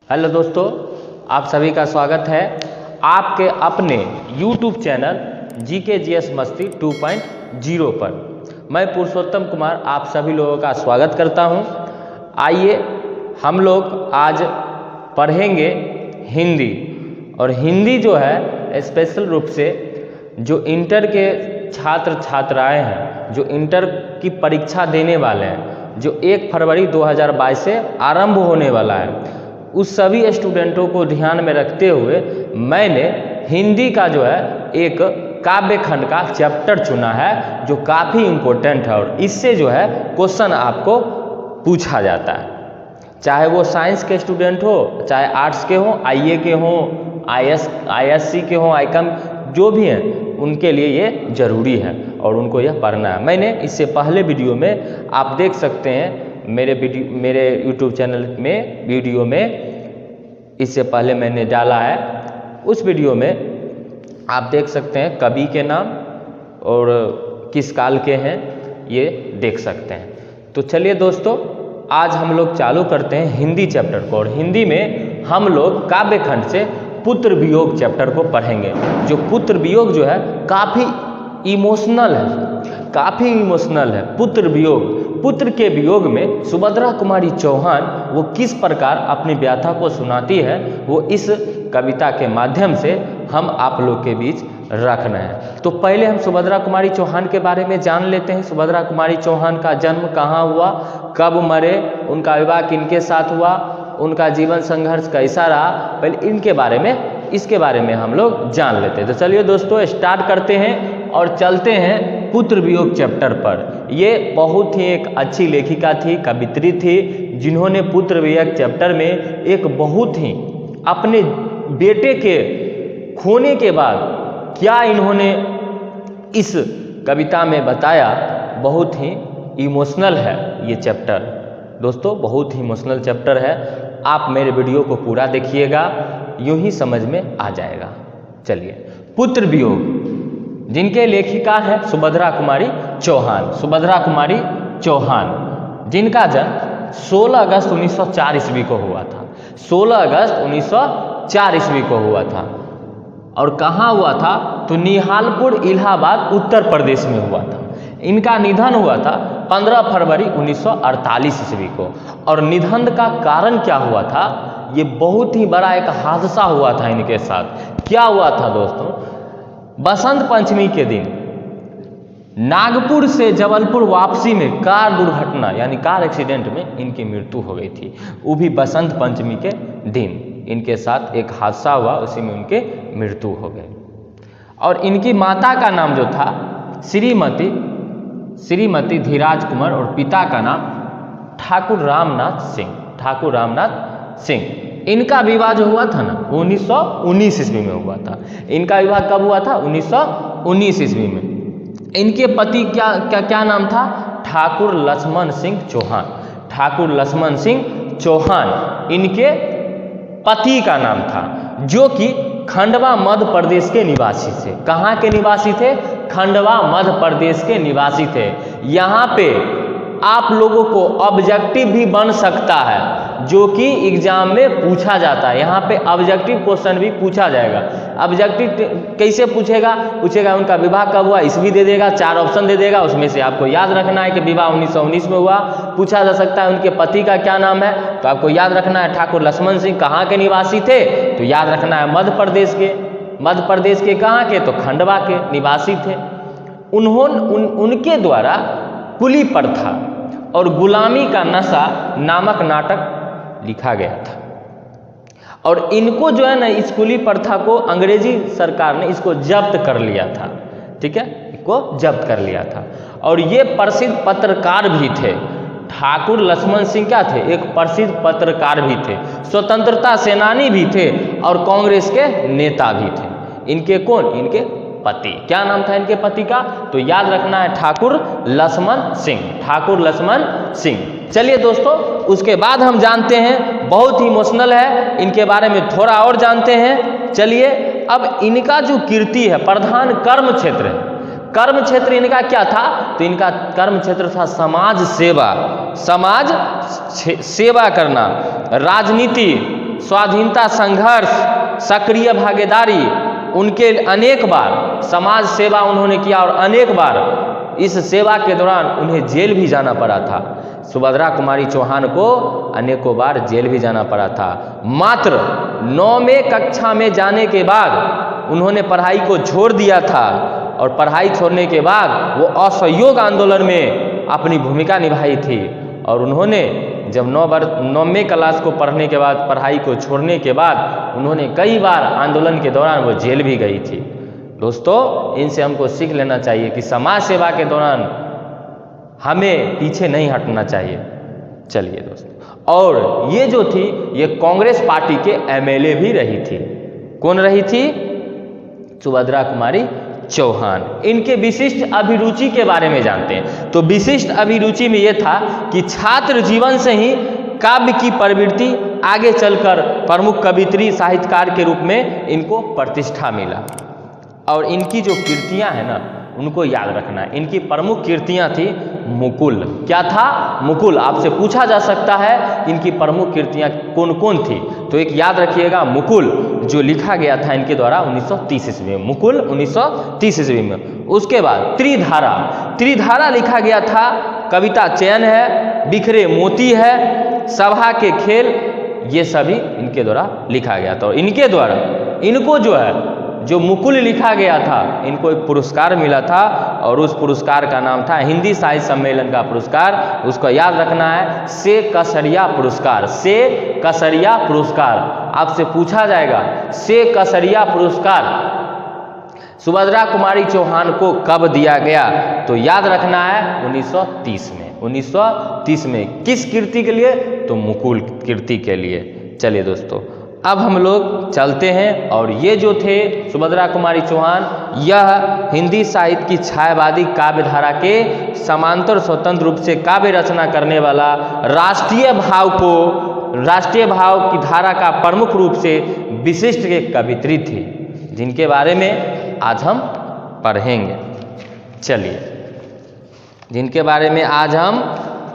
Hello दोस्तों, आप सभी का स्वागत है आपके अपने YouTube चैनल GKGS मस्ती 2.0 पर। मैं पुरुषोत्तम कुमार आप सभी लोगों का स्वागत करता हूं। आइए हम लोग आज पढ़ेंगे हिंदी। और हिंदी जो है स्पेशल रूप से जो इंटर के छात्र छात्राएं हैं, जो इंटर की परीक्षा देने वाले हैं, जो 1 फरवरी 2022 से आरंभ होने वाला है, उस सभी स्टूडेंटों को ध्यान में रखते हुए मैंने हिंदी का जो है एक काव्य खंड का चैप्टर चुना है जो काफ़ी इम्पोर्टेंट है और इससे जो है क्वेश्चन आपको पूछा जाता है। चाहे वो साइंस के स्टूडेंट हो, चाहे आर्ट्स के हो, आईए के हो, आईएससी के हो, आईकॉम जो भी हैं, उनके लिए ये ज़रूरी है और उनको यह पढ़ना है। मैंने इससे पहले वीडियो में आप देख सकते हैं मेरे YouTube चैनल में वीडियो में इससे पहले मैंने डाला है। उस वीडियो में आप देख सकते हैं कवि के नाम और किस काल के हैं, ये देख सकते हैं। तो चलिए दोस्तों, आज हम लोग चालू करते हैं हिंदी चैप्टर को। और हिंदी में हम लोग काव्य खंड से पुत्र वियोग चैप्टर को पढ़ेंगे। जो पुत्र वियोग जो है काफ़ी इमोशनल है, पुत्र वियोग। पुत्र के वियोग में सुभद्रा कुमारी चौहान वो किस प्रकार अपनी व्यथा को सुनाती है, वो इस कविता के माध्यम से हम आप लोग के बीच रखना है। तो पहले हम सुभद्रा कुमारी चौहान के बारे में जान लेते हैं। सुभद्रा कुमारी चौहान का जन्म कहाँ हुआ, कब मरे, उनका विवाह किनके साथ हुआ, उनका जीवन संघर्ष कैसा रहा, पहले इसके बारे में हम लोग जान लेते हैं। तो चलिए दोस्तों, स्टार्ट करते हैं और चलते हैं पुत्र वियोग चैप्टर पर। ये बहुत ही एक अच्छी लेखिका थी, कवित्री थी, जिन्होंने पुत्र वियोग चैप्टर में एक बहुत ही अपने बेटे के खोने के बाद क्या इन्होंने इस कविता में बताया, बहुत ही इमोशनल है ये चैप्टर। दोस्तों, बहुत ही इमोशनल चैप्टर है। आप मेरे वीडियो को पूरा देखिएगा, यूं ही समझ में आ जाएगा। चलिए, पुत्र वियोग, जिनके लेखिका है सुभद्रा कुमारी चौहान, जिनका जन्म 16 अगस्त 1904 ईस्वी को हुआ था। 16 अगस्त 1904 ईस्वी को हुआ था। और कहाँ हुआ था? तो निहालपुर, इलाहाबाद, उत्तर प्रदेश में हुआ था। इनका निधन हुआ था 15 फरवरी 1948 ईस्वी को। और निधन का कारण क्या हुआ था? ये बहुत ही बड़ा एक हादसा हुआ था इनके साथ। क्या हुआ था दोस्तों? बसंत पंचमी के दिन नागपुर से जबलपुर वापसी में कार दुर्घटना यानी कार एक्सीडेंट में इनकी मृत्यु हो गई थी। वो भी बसंत पंचमी के दिन इनके साथ एक हादसा हुआ, उसी में उनके मृत्यु हो गई। और इनकी माता का नाम जो था श्रीमती धीराज कुमार और पिता का नाम ठाकुर रामनाथ सिंह। इनका विवाह जो हुआ था ना 1919 ईस्वी में हुआ था। इनका विवाह कब हुआ था? 1919 ईस्वी में। इनके पति क्या नाम था? ठाकुर लक्ष्मण सिंह चौहान इनके पति का नाम था, जो कि खंडवा मध्य प्रदेश के निवासी थे। कहाँ के निवासी थे? खंडवा मध्य प्रदेश के निवासी थे। यहाँ पे आप लोगों को ऑब्जेक्टिव भी बन सकता है, जो कि एग्जाम में पूछा जाता है। यहाँ पे ऑब्जेक्टिव क्वेश्चन भी पूछा जाएगा। ऑब्जेक्टिव कैसे पूछेगा? उनका विवाह कब हुआ, ईस्वी दे देगा, 4 ऑप्शन दे देगा, उसमें से आपको याद रखना है कि विवाह 1919 में हुआ। पूछा जा सकता है उनके पति का क्या नाम है, तो आपको याद रखना है ठाकुर लक्ष्मण सिंह। कहाँ के निवासी थे? तो याद रखना है मध्य प्रदेश के कहाँ के? तो खंडवा के निवासी थे। उनके द्वारा कुली प्रथा और गुलामी का नशा नामक नाटक लिखा गया था। और इनको जो है ना, इस कुली प्रथा को अंग्रेजी सरकार ने इसको जब्त कर लिया था। ठीक है, इसको जब्त कर लिया था। और ये प्रसिद्ध पत्रकार भी थे। ठाकुर लक्ष्मण सिंह क्या थे? एक प्रसिद्ध पत्रकार भी थे, स्वतंत्रता सेनानी भी थे और कांग्रेस के नेता भी थे। इनके पति, क्या नाम था इनके पति का? तो याद रखना है ठाकुर लक्ष्मण सिंह। चलिए दोस्तों, उसके बाद हम जानते हैं, बहुत ही इमोशनल है, इनके बारे में थोड़ा और जानते हैं। चलिए, अब इनका जो कीर्ति है, प्रधान कर्म क्षेत्र इनका क्या था? तो इनका कर्म क्षेत्र था समाज सेवा करना, राजनीति स्वाधीनता संघर्ष, सक्रिय भागीदारी, उनके अनेक बार समाज सेवा उन्होंने किया और अनेक बार इस सेवा के दौरान उन्हें जेल भी जाना पड़ा था। सुभद्रा कुमारी चौहान को अनेकों बार जेल भी जाना पड़ा था। मात्र 9वीं कक्षा में जाने के बाद उन्होंने पढ़ाई को छोड़ दिया था और पढ़ाई छोड़ने के बाद वो असहयोग आंदोलन में अपनी भूमिका निभाई थी और उन्होंने जब 9वीं क्लास को पढ़ने के बाद, पढ़ाई को छोड़ने के बाद उन्होंने कई बार आंदोलन के दौरान वो जेल भी गई थी। दोस्तों, इनसे हमको सीख लेना चाहिए कि समाज सेवा के दौरान हमें पीछे नहीं हटना चाहिए। चलिए दोस्तों, और ये जो थी ये कांग्रेस पार्टी के एमएलए भी रही थी। कौन रही थी? सुभद्रा कुमारी चौहान। इनके विशिष्ट अभिरुचि के बारे में जानते हैं। तो विशिष्ट अभिरुचि में यह था कि छात्र जीवन से ही काव्य की प्रवृत्ति, आगे चलकर प्रमुख कवित्री साहित्यकार के रूप में इनको प्रतिष्ठा मिला। और इनकी जो कृतियां हैं ना, उनको याद रखना है। इनकी प्रमुख कृतियां थी मुकुल। क्या था? मुकुल। आपसे पूछा जा सकता है इनकी प्रमुख कृतियां कौन कौन थी, तो एक याद रखिएगा, मुकुल जो लिखा गया था इनके द्वारा 1930 ईस्वी में, मुकुल 1930 ईस्वी में। उसके बाद त्रिधारा, त्रिधारा लिखा गया था। कविता चयन है, बिखरे मोती है, सभा के खेल, ये सभी इनके द्वारा लिखा गया था। और इनके द्वारा इनको जो है, जो मुकुल लिखा गया था, इनको एक पुरस्कार मिला था और उस पुरस्कार का नाम था हिंदी साहित्य सम्मेलन का पुरस्कार। उसको याद रखना है, से कसरिया पुरस्कार। से कसरिया पुरस्कार आपसे पूछा जाएगा, से कसरिया पुरस्कार सुभद्रा कुमारी चौहान को कब दिया गया? तो याद रखना है 1930 में। 1930 में किस कृति के लिए? तो मुकुल कृति के लिए। चलिए दोस्तों, अब हम लोग चलते हैं। और ये जो थे सुभद्रा कुमारी चौहान, यह हिंदी साहित्य की छायावादी काव्य धारा के समांतर स्वतंत्र रूप से काव्य रचना करने वाला, राष्ट्रीय भाव की धारा का प्रमुख रूप से विशिष्ट एक कवित्री थी, जिनके बारे में आज हम पढ़ेंगे। चलिए, जिनके बारे में आज हम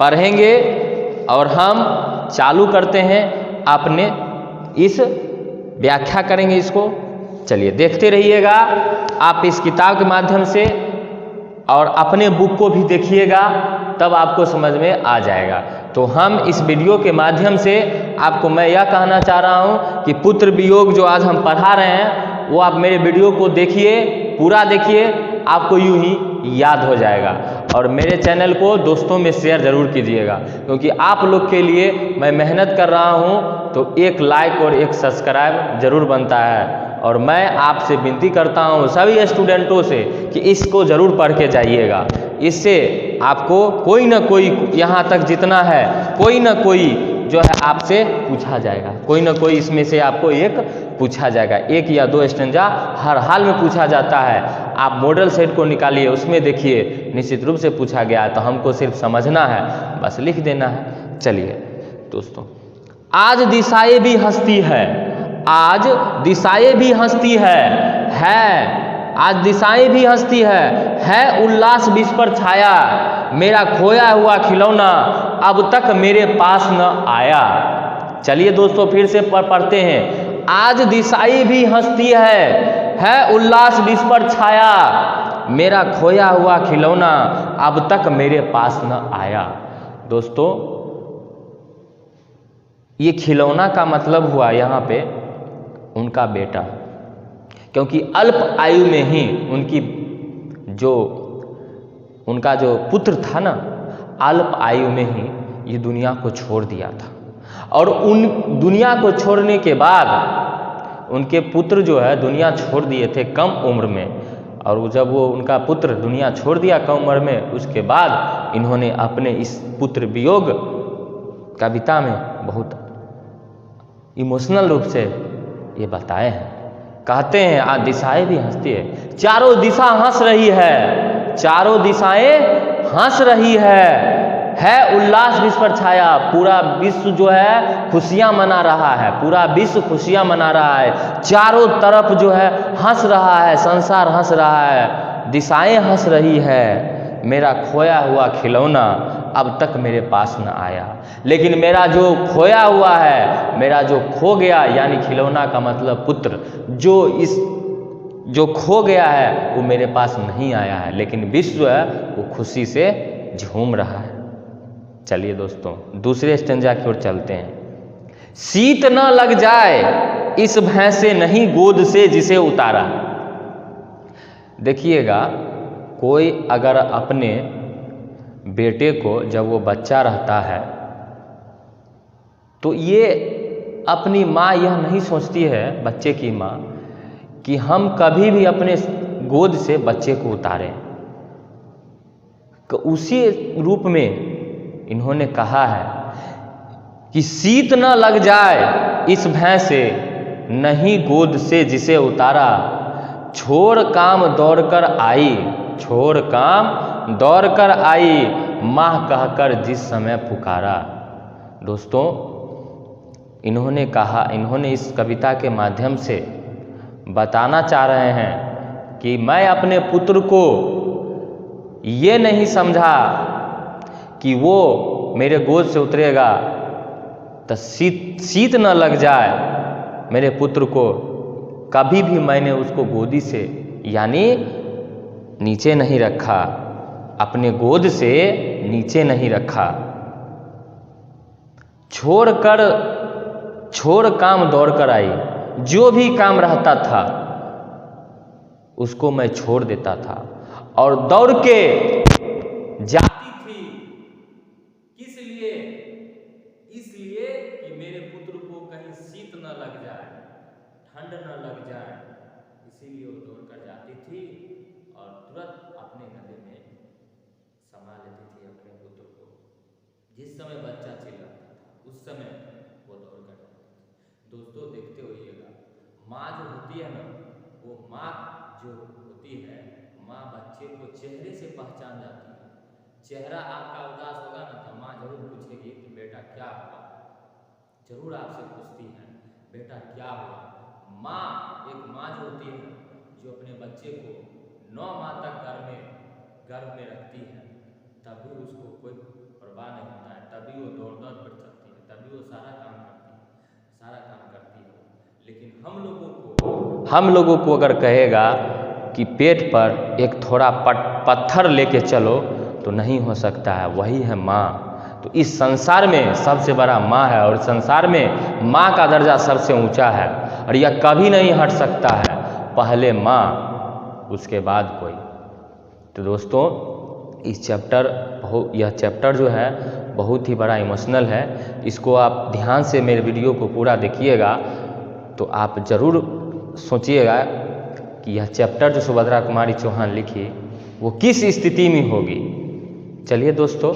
पढ़ेंगे और हम चालू करते हैं अपने इस व्याख्या करेंगे इसको। चलिए देखते रहिएगा आप इस किताब के माध्यम से, और अपने बुक को भी देखिएगा, तब आपको समझ में आ जाएगा। तो हम इस वीडियो के माध्यम से आपको मैं यह कहना चाह रहा हूँ कि पुत्र वियोग जो आज हम पढ़ा रहे हैं, वो आप मेरे वीडियो को देखिए, पूरा देखिए, आपको यूं ही याद हो जाएगा। और मेरे चैनल को दोस्तों में शेयर जरूर कीजिएगा, क्योंकि आप लोग के लिए मैं मेहनत कर रहा हूं, तो एक लाइक और एक सब्सक्राइब जरूर बनता है। और मैं आपसे विनती करता हूं सभी स्टूडेंटों से कि इसको जरूर पढ़ के जाइएगा। इससे आपको कोई ना कोई, यहाँ तक जितना है, कोई ना कोई जो है आपसे पूछा जाएगा, कोई ना कोई इसमें से आपको एक पूछा जाएगा। एक या दो स्टेंजा हर हाल में पूछा जाता है। आप मॉडल सेट को निकालिए, उसमें देखिए निश्चित रूप से पूछा गया है, तो हमको सिर्फ समझना है, बस लिख देना है। चलिए दोस्तों, आज दिशाएं भी हंसती है, आज दिशाएं भी हंसती है आज दिशाएं भी हंसती है उल्लास विश्व पर छाया, मेरा खोया हुआ खिलौना अब तक मेरे पास न आया। चलिए दोस्तों, फिर से पढ़ते हैं। आज दिशाएं भी हंसती है उल्लास विश्व पर छाया, मेरा खोया हुआ खिलौना अब तक मेरे पास न आया। दोस्तों, ये खिलौना का मतलब हुआ यहाँ पे उनका बेटा, क्योंकि अल्प आयु में ही उनका जो पुत्र था ना, अल्प आयु में ही ये दुनिया को छोड़ दिया था। और उन दुनिया को छोड़ने के बाद उनके पुत्र जो है दुनिया छोड़ दिए थे कम उम्र में। और जब वो उनका पुत्र दुनिया छोड़ दिया कम उम्र में, उसके बाद इन्होंने अपने इस पुत्र वियोग कविता में बहुत इमोशनल रूप से ये बताए हैं। कहते हैं आज दिशाएं भी हंसती है, चारों दिशा हंस रही है, चारों दिशाएं हंस रही है उल्लास विश्व पर छाया। पूरा विश्व जो है खुशियां मना रहा है, पूरा विश्व खुशियां मना रहा है, चारों तरफ जो है हंस रहा है, संसार हंस रहा है, दिशाएं हंस रही है, मेरा खोया हुआ खिलौना अब तक मेरे पास न आया। लेकिन मेरा जो खोया हुआ है, मेरा जो खो गया, यानी खिलौना का मतलब पुत्र, जो खो गया है वो मेरे पास नहीं आया है, लेकिन विश्व है वो खुशी से झूम रहा है। चलिए दोस्तों दूसरे स्टेंजा की ओर चलते हैं। शीत न लग जाए इस भैं से नहीं गोद से जिसे उतारा। देखिएगा, कोई अगर अपने बेटे को जब वो बच्चा रहता है तो ये अपनी माँ यह नहीं सोचती है, बच्चे की माँ, कि हम कभी भी अपने गोद से बच्चे को उतारें। तो उसी रूप में इन्होंने कहा है कि शीत न लग जाए इस भैं से नहीं गोद से जिसे उतारा। छोड़ काम दौड़कर आई, छोड़ काम दौड़कर आई, माँ कहकर जिस समय पुकारा। दोस्तों इन्होंने कहा, इन्होंने इस कविता के माध्यम से बताना चाह रहे हैं कि मैं अपने पुत्र को ये नहीं समझा कि वो मेरे गोद से उतरेगा तो शीत न लग जाए मेरे पुत्र को। कभी भी मैंने उसको गोदी से यानी नीचे नहीं रखा, अपने गोद से नीचे नहीं रखा। छोड़ काम दौड़ कर आई, जो भी काम रहता था उसको मैं छोड़ देता था और दौड़ के जाती थी। किस लिए? इसलिए कि मेरे पुत्र को कहीं शीत न लग जाए, ठंड न लग जाए, इसीलिए वो दौड़ कर जाती थी और तुरंत अपने गले में समा लेती थी अपने पुत्र को। जिस समय बच्चा चिल्लाता था उस समय वो दौड़ कर जाती थी। दोस्तों देखते होइएगा, माँ जो होती है ना, वो माँ जो होती है, माँ बच्चे को चेहरे से पहचान जाती है। चेहरा आपका उदास होगा ना तो माँ जरूर पूछेगी कि बेटा क्या हुआ, जरूर आपसे पूछती है बेटा क्या हुआ। माँ, एक माँ जो होती है जो अपने बच्चे को 9 माह तक गर्भ में रखती है, तभी उसको कोई परवाह नहीं होता है, तभी वो दौड़ कर चलती है, तभी वो सारा काम करती है। लेकिन हम लोगों को अगर कहेगा कि पेट पर एक थोड़ा पत्थर लेके चलो तो नहीं हो सकता है। वही है माँ। तो इस संसार में सबसे बड़ा माँ है और संसार में माँ का दर्जा सबसे ऊंचा है और यह कभी नहीं हट सकता है। पहले माँ, उसके बाद कोई। तो दोस्तों यह चैप्टर जो है बहुत ही बड़ा इमोशनल है। इसको आप ध्यान से मेरे वीडियो को पूरा देखिएगा तो आप ज़रूर सोचिएगा कि यह चैप्टर जो सुभद्रा कुमारी चौहान लिखी वो किस स्थिति में होगी। चलिए दोस्तों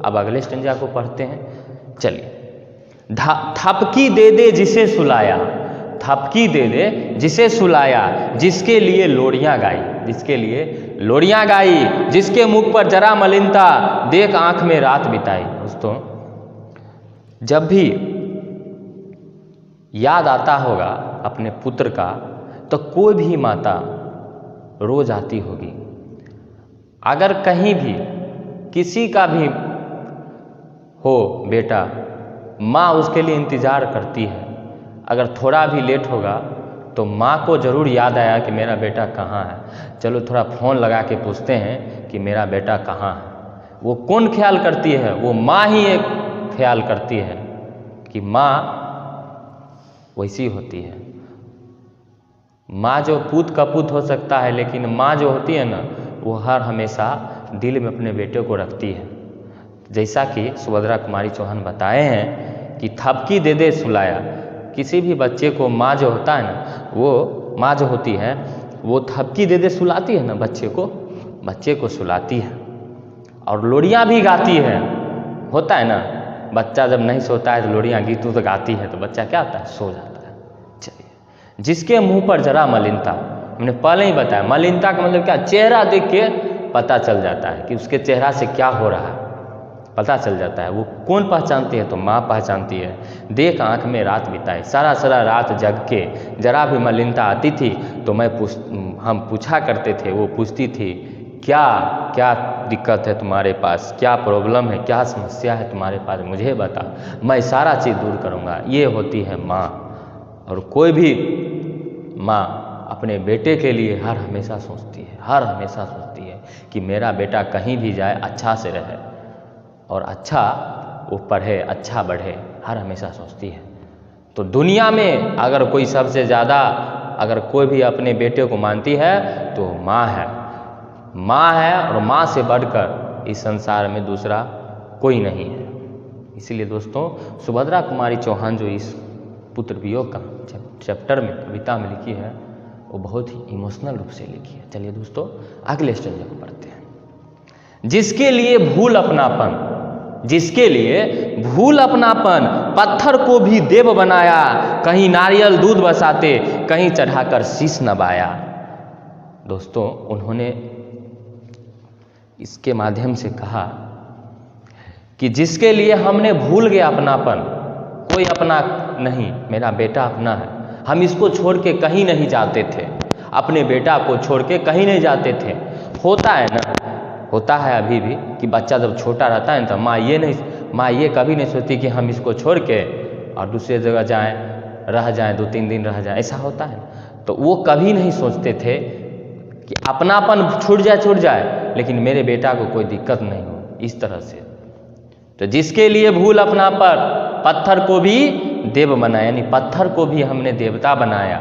अब अगले स्टेंजा को पढ़ते हैं। चलिए। थपकी दे दे जिसे सुलाया, थपकी दे दे जिसे सुलाया, जिसके लिए लोरियां गाई, जिसके लिए लोरियां गाई, जिसके मुख पर जरा मलिनता देख आंख में रात बिताई। दोस्तों जब भी याद आता होगा अपने पुत्र का तो कोई भी माता रो जाती होगी। अगर कहीं भी किसी का भी हो बेटा, माँ उसके लिए इंतज़ार करती है। अगर थोड़ा भी लेट होगा तो माँ को ज़रूर याद आया कि मेरा बेटा कहाँ है, चलो थोड़ा फ़ोन लगा के पूछते हैं कि मेरा बेटा कहाँ है। वो कौन ख्याल करती है? वो माँ ही एक ख्याल करती है कि माँ वैसी होती है। माँ जो पूत कपूत हो सकता है, लेकिन माँ जो होती है ना वो हर हमेशा दिल में अपने बेटे को रखती है। जैसा कि सुभद्रा कुमारी चौहान बताए हैं कि थपकी दे दे सुलाया। किसी भी बच्चे को माँ जो होता है ना, वो माँ जो होती है वो थपकी दे दे सुलाती है ना, बच्चे को सुलाती है और लोरियां भी गाती है। होता है ना, बच्चा जब नहीं सोता है तो लोरियां गीत तो गाती है तो बच्चा क्या होता है, सो जाता है। चलिए। जिसके मुंह पर जरा मलिनता, हमने पहले ही बताया मलिनता का मतलब क्या, चेहरा देख के पता चल जाता है कि उसके चेहरा से क्या हो रहा है, पता चल जाता है। वो कौन पहचानती है? तो माँ पहचानती है। देख आंख में रात बिताई, सारा रात जग के जरा भी मलिनता आती थी तो हम पूछा करते थे, वो पूछती थी क्या क्या दिक्कत है तुम्हारे पास, क्या प्रॉब्लम है, क्या समस्या है तुम्हारे पास, मुझे बता, मैं सारा चीज़ दूर करूँगा। ये होती है माँ। और कोई भी माँ अपने बेटे के लिए हर हमेशा सोचती है, हर हमेशा सोचती है कि मेरा बेटा कहीं भी जाए अच्छा से रहे और अच्छा वो पढ़े, अच्छा बढ़े, हर हमेशा सोचती है। तो दुनिया में अगर कोई सबसे ज़्यादा अगर कोई भी अपने बेटे को मानती है तो माँ है। माँ है और माँ से बढ़कर इस संसार में दूसरा कोई नहीं है। इसीलिए दोस्तों सुभद्रा कुमारी चौहान जो इस पुत्र वियोग का चैप्टर में कविता में लिखी है वो बहुत ही इमोशनल रूप से लिखी है। चलिए दोस्तों अगले स्टेंजा को पढ़ते हैं। जिसके लिए भूल अपनापन, जिसके लिए भूल अपनापन पत्थर को भी देव बनाया, कहीं नारियल दूध बसाते, कहीं चढ़ाकर शीश नवाया। दोस्तों उन्होंने इसके माध्यम से कहा कि जिसके लिए हमने भूल गया अपनापन, कोई अपना नहीं, मेरा बेटा अपना है, हम इसको छोड़ के कहीं नहीं जाते थे, अपने बेटा को छोड़ के कहीं नहीं जाते थे। होता है ना, होता है अभी भी कि बच्चा जब छोटा रहता है तो माँ ये कभी नहीं सोचती कि हम इसको छोड़ के और दूसरे जगह जाएं, रह जाएं, 2-3 दिन रह जाएं, ऐसा होता है। तो वो कभी नहीं सोचते थे कि अपनापन छूट जाए लेकिन मेरे बेटा को कोई दिक्कत नहीं हो, इस तरह से। तो जिसके लिए भूल अपनापन पत्थर को भी देव बनाया, यानी पत्थर को भी हमने देवता बनाया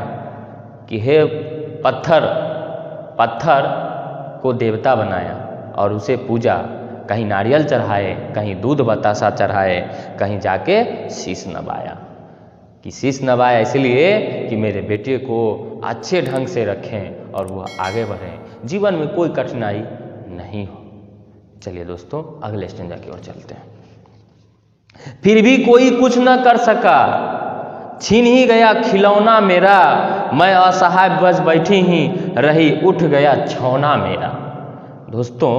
कि हे पत्थर को देवता बनाया और उसे पूजा, कहीं नारियल चढ़ाए, कहीं दूध बतासा चढ़ाए, कहीं जाके शीश नवाया। कि शीश नवाया इसलिए कि मेरे बेटे को अच्छे ढंग से रखें और वह आगे बढ़ें, जीवन में कोई कठिनाई नहीं हो। चलिए दोस्तों अगले स्टेंजा की ओर चलते हैं। फिर भी कोई कुछ न कर सका, छीन ही गया खिलौना मेरा, मैं असहाय बस बैठी ही रही, उठ गया छौना मेरा। दोस्तों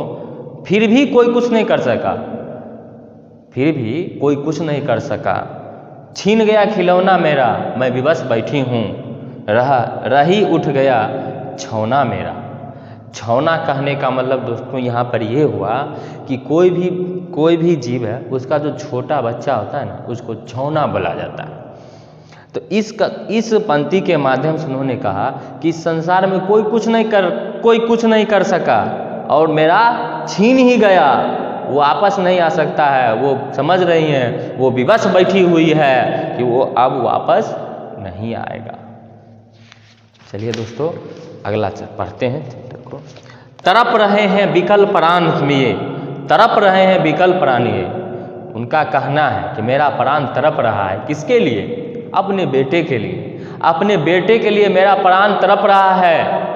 फिर भी कोई कुछ नहीं कर सका, फिर भी कोई कुछ नहीं कर सका, छीन गया खिलौना मेरा, मैं विवश बैठी हूँ, रही उठ गया छौना मेरा। छौना कहने का मतलब दोस्तों यहाँ पर ये हुआ कि कोई भी जीव है उसका जो छोटा बच्चा होता है ना उसको छौना बोला जाता है। तो इस पंक्ति के माध्यम से उन्होंने कहा कि इस संसार में कोई कुछ नहीं कर सका और मेरा छीन ही गया, वो वापस नहीं आ सकता है। वो समझ रही हैं, वो विवश बैठी हुई है कि वो अब वापस नहीं आएगा। चलिए दोस्तों अगला पढ़ते हैं चित्र को। तड़प रहे हैं विकल प्राण में, तड़प रहे हैं विकल प्राण ये। उनका कहना है कि मेरा प्राण तड़प रहा है, किसके लिए? अपने बेटे के लिए। अपने बेटे के लिए मेरा प्राण तड़प रहा है,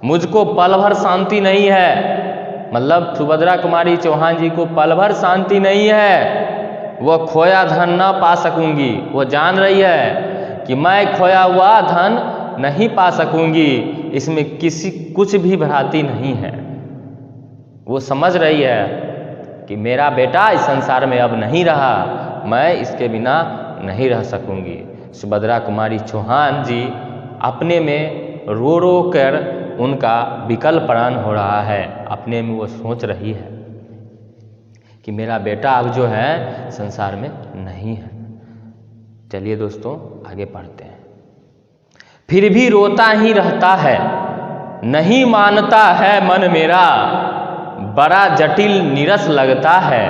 मुझको पल भर शांति नहीं है। मतलब सुभद्रा कुमारी चौहान जी को पल भर शांति नहीं है, वह खोया धन ना पा सकूंगी। वो जान रही है कि मैं खोया हुआ धन नहीं पा सकूंगी, इसमें कुछ भी भ्रांति नहीं है। वो समझ रही है कि मेरा बेटा इस संसार में अब नहीं रहा, मैं इसके बिना नहीं रह सकूंगी। सुभद्रा कुमारी चौहान जी अपने में रो रो कर उनका विकल प्राण हो रहा है। अपने में वो सोच रही है कि मेरा बेटा अब जो है संसार में नहीं है। चलिए दोस्तों आगे पढ़ते हैं। फिर भी रोता ही रहता है, नहीं मानता है मन मेरा, बड़ा जटिल नीरस लगता है,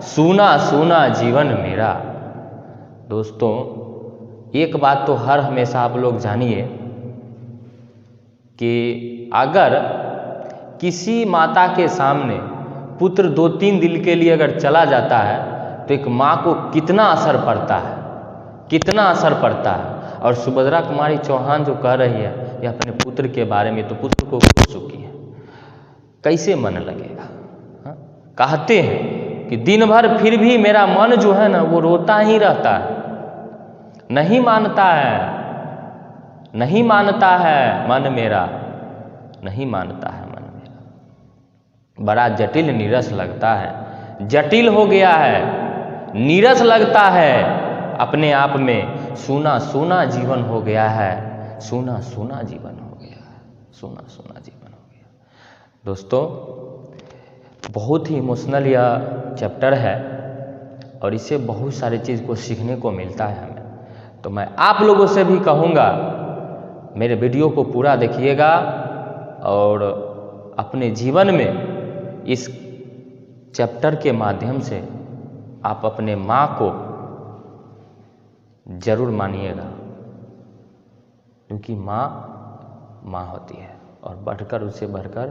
सूना सूना जीवन मेरा। दोस्तों एक बात तो हर हमेशा आप लोग जानिए कि अगर किसी माता के सामने पुत्र 2-3 दिन के लिए अगर चला जाता है तो एक माँ को कितना असर पड़ता है, कितना असर पड़ता है। और सुभद्रा कुमारी चौहान जो कह रही है ये अपने पुत्र के बारे में, तो पुत्र को खो चुकी है, कैसे मन लगेगा? हाँ? कहते हैं कि दिन भर फिर भी मेरा मन जो है ना वो रोता ही रहता है, नहीं मानता है, नहीं मानता है मन मेरा, नहीं मानता है मन मेरा, बड़ा जटिल नीरस लगता है। जटिल हो गया है, नीरस लगता है अपने आप में, सूना सूना जीवन हो गया है, सूना सूना जीवन हो गया है, सूना सूना जीवन हो गया। दोस्तों बहुत ही इमोशनल यह चैप्टर है और इससे बहुत सारी चीज़ को सीखने को मिलता है हमें। तो मैं आप लोगों से भी कहूँगा मेरे वीडियो को पूरा देखिएगा और अपने जीवन में इस चैप्टर के माध्यम से आप अपने माँ को जरूर मानिएगा, क्योंकि माँ माँ होती है और बढ़कर उससे बढ़कर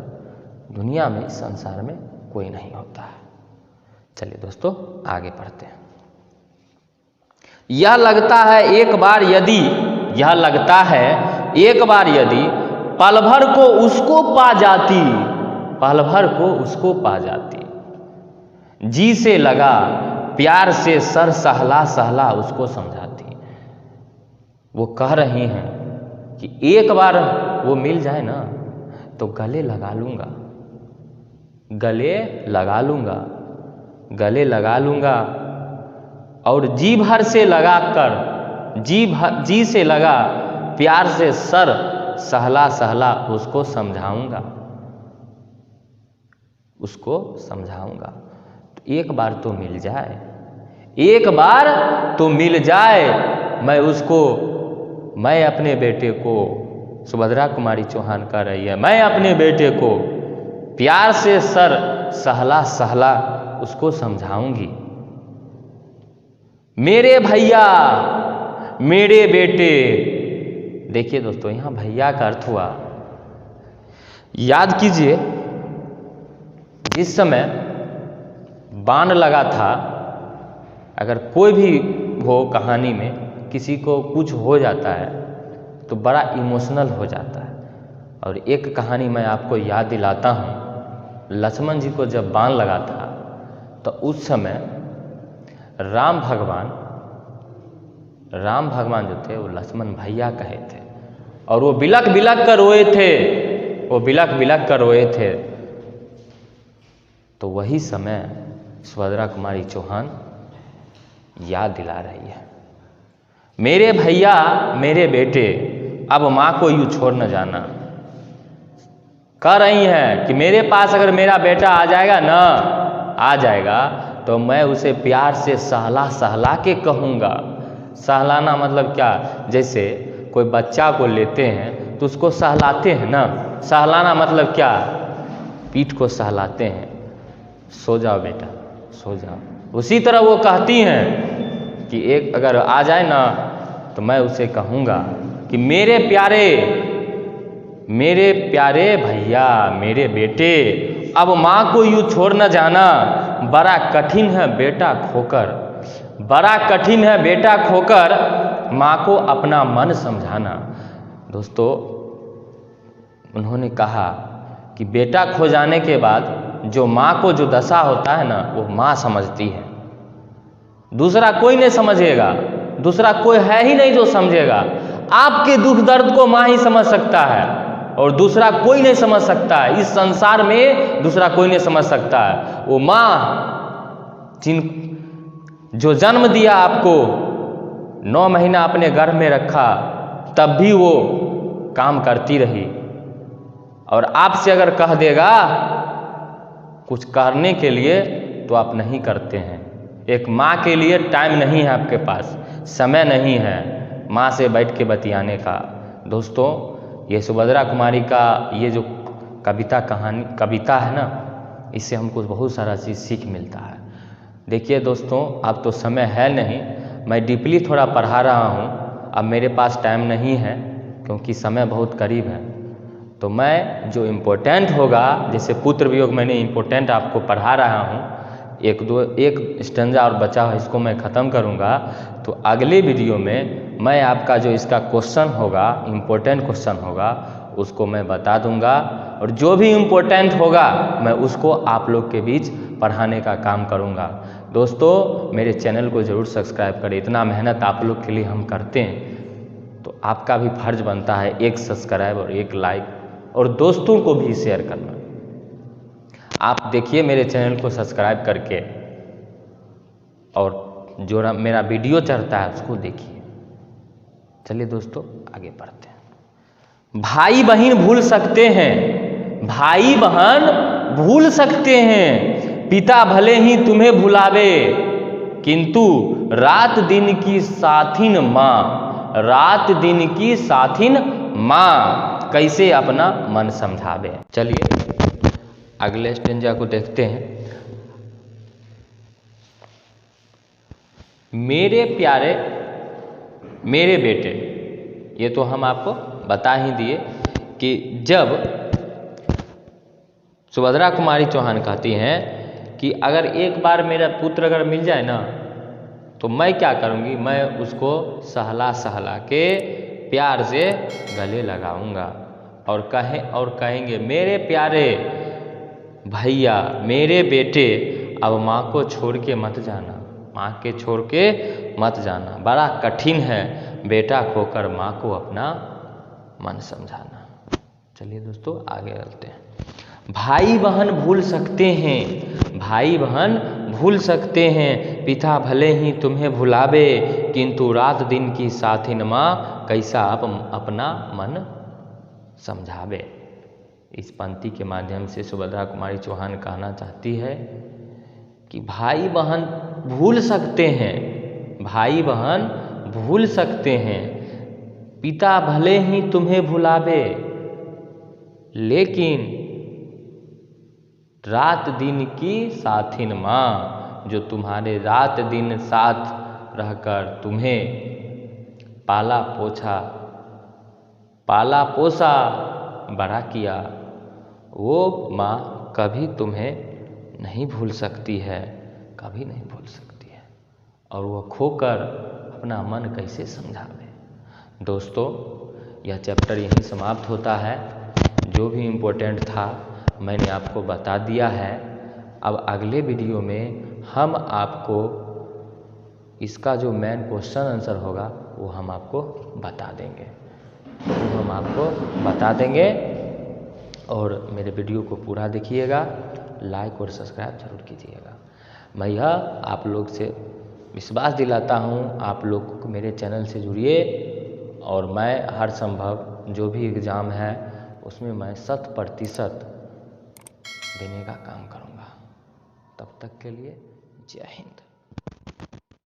दुनिया में इस संसार में कोई नहीं होता है। चलिए दोस्तों आगे पढ़ते हैं। यह लगता है एक बार यदि पल भर को उसको पा जाती, जी से लगा प्यार से सर सहला सहला उसको समझाती। वो कह रही हैं कि एक बार वो मिल जाए ना तो गले लगा लूंगा और जी भर से लगाकर जी से लगा प्यार से सर सहला सहला उसको समझाऊंगा। तो एक बार तो मिल जाए, मैं अपने बेटे को, सुभद्रा कुमारी चौहान कह रही है, मैं अपने बेटे को प्यार से सर सहला सहला उसको समझाऊंगी। मेरे भैया मेरे बेटे, देखिए दोस्तों यहाँ भैया का अर्थ हुआ, याद कीजिए जिस समय बाण लगा था, अगर कोई भी हो कहानी में किसी को कुछ हो जाता है तो बड़ा इमोशनल हो जाता है। और एक कहानी मैं आपको याद दिलाता हूँ, लक्ष्मण जी को जब बाण लगा था तो उस समय राम भगवान जो थे वो लक्ष्मण भैया कहे थे और वो बिलक बिलक कर रोए थे। तो वही समय सुभद्रा कुमारी चौहान याद दिला रही है, मेरे भैया मेरे बेटे अब माँ को यूँ छोड़ न जाना। कह रही हैं कि मेरे पास अगर मेरा बेटा आ जाएगा तो मैं उसे प्यार से सहला के कहूँगा। सहलाना मतलब क्या, जैसे कोई बच्चा को लेते हैं तो उसको सहलाते हैं ना, सहलाना मतलब क्या, पीठ को सहलाते हैं, सो जाओ बेटा सो जाओ। उसी तरह वो कहती हैं कि एक अगर आ जाए ना तो मैं उसे कहूँगा कि मेरे प्यारे भैया मेरे बेटे अब माँ को यूँ छोड़ न जाना, बड़ा कठिन है बेटा खोकर माँ को अपना मन समझाना। दोस्तों उन्होंने कहा कि बेटा खो जाने के बाद जो माँ को जो दशा होता है ना वो माँ समझती है, दूसरा कोई नहीं समझेगा, दूसरा कोई है ही नहीं जो समझेगा। आपके दुख दर्द को माँ ही समझ सकता है और दूसरा कोई नहीं समझ सकता है, इस संसार में दूसरा कोई नहीं समझ सकता है। वो माँ जो जन्म दिया आपको, 9 महीना अपने गर्भ में रखा, तब भी वो काम करती रही। और आपसे अगर कह देगा कुछ करने के लिए तो आप नहीं करते हैं। एक माँ के लिए टाइम नहीं है आपके पास, समय नहीं है माँ से बैठ के बतियाने का। दोस्तों ये सुभद्रा कुमारी का ये जो कविता है ना, इससे हमको बहुत सारा चीज़ सीख मिलता है। देखिए दोस्तों अब तो समय है नहीं, मैं डीपली थोड़ा पढ़ा रहा हूँ, अब मेरे पास टाइम नहीं है क्योंकि समय बहुत करीब है। तो मैं जो इम्पोर्टेंट होगा, जैसे पुत्र वियोग मैंने इम्पोर्टेंट आपको पढ़ा रहा हूँ, एक स्टेंजा और बचा है, इसको मैं ख़त्म करूँगा। तो अगले वीडियो में मैं आपका जो इसका क्वेश्चन होगा, इम्पोर्टेंट क्वेश्चन होगा, उसको मैं बता दूंगा और जो भी इम्पोर्टेंट होगा मैं उसको आप लोग के बीच पढ़ाने का काम करूँगा। दोस्तों मेरे चैनल को ज़रूर सब्सक्राइब करें, इतना मेहनत आप लोग के लिए हम करते हैं तो आपका भी फर्ज बनता है एक सब्सक्राइब और एक लाइक और दोस्तों को भी शेयर करना। आप देखिए मेरे चैनल को सब्सक्राइब करके और जो मेरा वीडियो चढ़ता है उसको देखिए। चलिए दोस्तों आगे बढ़ते हैं। भाई बहन भूल सकते हैं, भाई बहन भूल सकते हैं, पिता भले ही तुम्हें भुलावे, किंतु रात दिन की साथिन माँ, रात दिन की साथिन माँ कैसे अपना मन समझावे। चलिए अगले स्टेंजा को देखते हैं। मेरे प्यारे मेरे बेटे, ये तो हम आपको बता ही दिए कि जब सुभद्रा कुमारी चौहान कहती हैं कि अगर एक बार मेरा पुत्र अगर मिल जाए ना तो मैं क्या करूँगी, मैं उसको सहला सहला के प्यार से गले लगाऊंगा और कहेंगे मेरे प्यारे भैया, मेरे बेटे, अब माँ को छोड़ के मत जाना, माँ के छोड़ के मत जाना। बड़ा कठिन है बेटा खोकर माँ को अपना मन समझाना। चलिए दोस्तों आगे चलते हैं। भाई बहन भूल सकते हैं, भाई बहन भूल सकते हैं, पिता भले ही तुम्हें भुलावे, किंतु रात दिन की साथिन माँ कैसा अपना मन समझावे। इस पंक्ति के माध्यम से सुभद्रा कुमारी चौहान कहना चाहती है कि भाई बहन भूल सकते हैं, भाई बहन भूल सकते हैं, पिता भले ही तुम्हें भुलावे, लेकिन रात दिन की साथिन माँ जो तुम्हारे रात दिन साथ रहकर तुम्हें पाला पोसा बड़ा किया, वो माँ कभी तुम्हें नहीं भूल सकती है, कभी नहीं भूल सकती है। और वो खोकर अपना मन कैसे समझावे। दोस्तों यह चैप्टर यहीं समाप्त होता है। जो भी इम्पोर्टेंट था मैंने आपको बता दिया है। अब अगले वीडियो में हम आपको इसका जो मेन क्वेश्चन आंसर होगा वो हम आपको बता देंगे, और मेरे वीडियो को पूरा देखिएगा, लाइक और सब्सक्राइब जरूर कीजिएगा। मैं यह आप लोग से विश्वास दिलाता हूँ, आप लोग मेरे चैनल से जुड़िए और मैं हर संभव जो भी एग्ज़ाम है उसमें मैं 100% देने का काम करूँगा। तब तक के लिए जय हिंद।